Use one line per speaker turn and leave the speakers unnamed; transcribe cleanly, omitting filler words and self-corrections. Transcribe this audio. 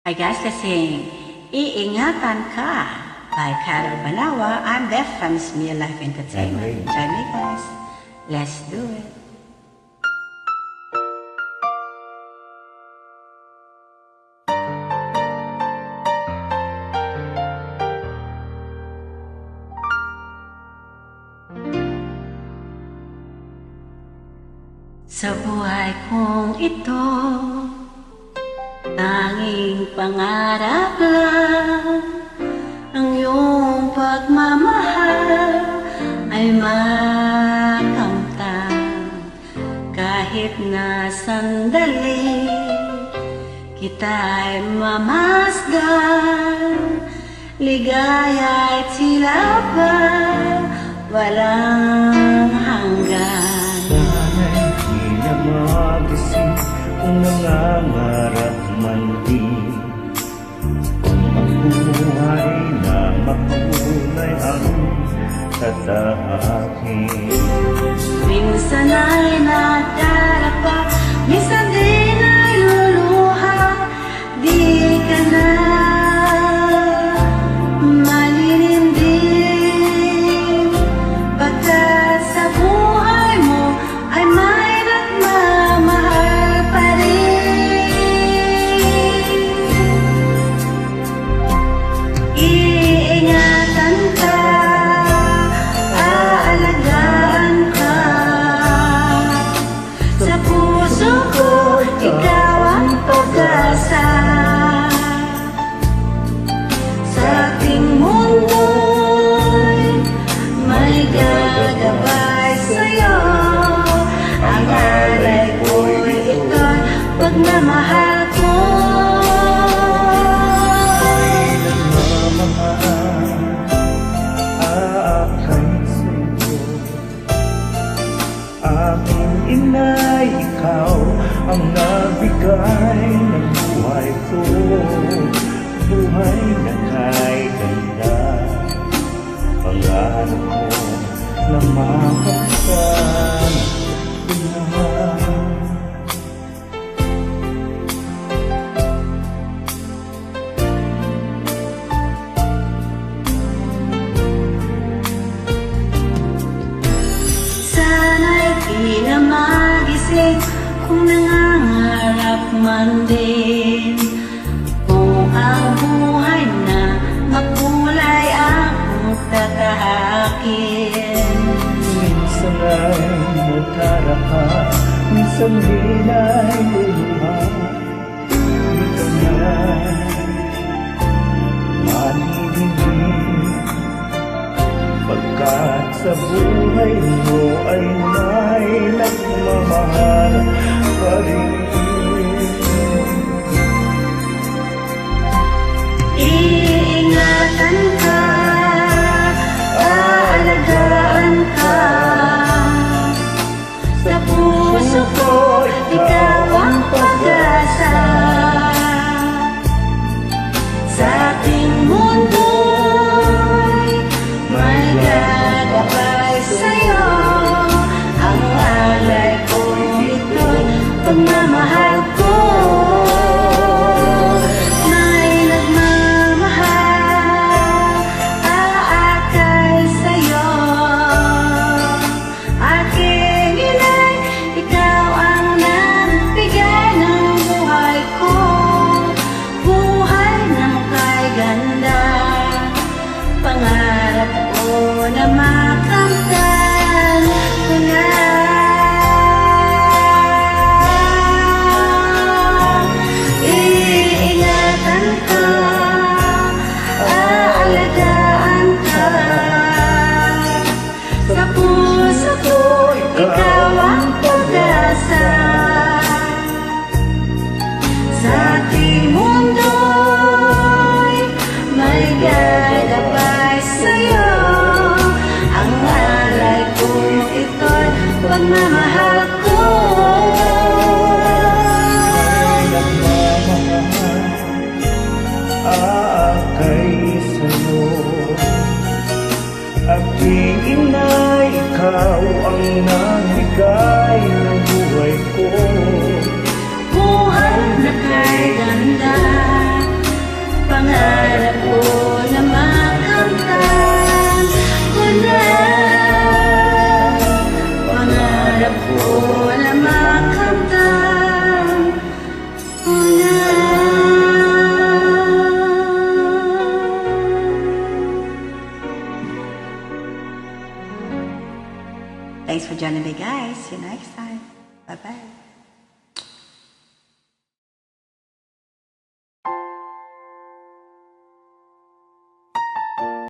Hi guys, lasing Iingatan Ka by Carol Banawa. I'm Beth from Smia Life Entertainment. Join me guys. Let's do it. Sa buhay kong ito, tanging pangarap lang ang iyong pagmamahal ay makamtan. Kahit na sandali kita'y mamasdan, ligaya at tila ba walang hanggan.
Sana'y di na magising kung nangangarap man din, kung ang buhay na makulay ang tatahakin.
Minsan ay nadarapa, minsan din ay luluha, di ka na malilindim, pagkat sa buhay mo ay may nagmamahal pa rin. Iingatan ka, aalagaan ka, sa puso ko ikaw ang pag-asa. Sa ating mundo'y may gagabay sa'yo, ang alay ko'y ito'y pagmamahal ko.
Aking inay, ikaw ang nagbigay ng buhay ko, buhay na kay ganda. Pangarap ko na makasama ka.
Sana'y di na magising kung nangangarap man din, kung ang buhay na makulay ang tatahakin.
Minsan ay matarapa, minsan din ay luluha, di ka na maninindig, pagkat sa buhay mo ay may nagmamahal pa rin.
Iingatan ka, aalagaan ka, sa puso ko ikaw ang pag-asa. Sa ating mundo'y may gagabay Thanks for joining me, guys. See you next time. Bye-bye.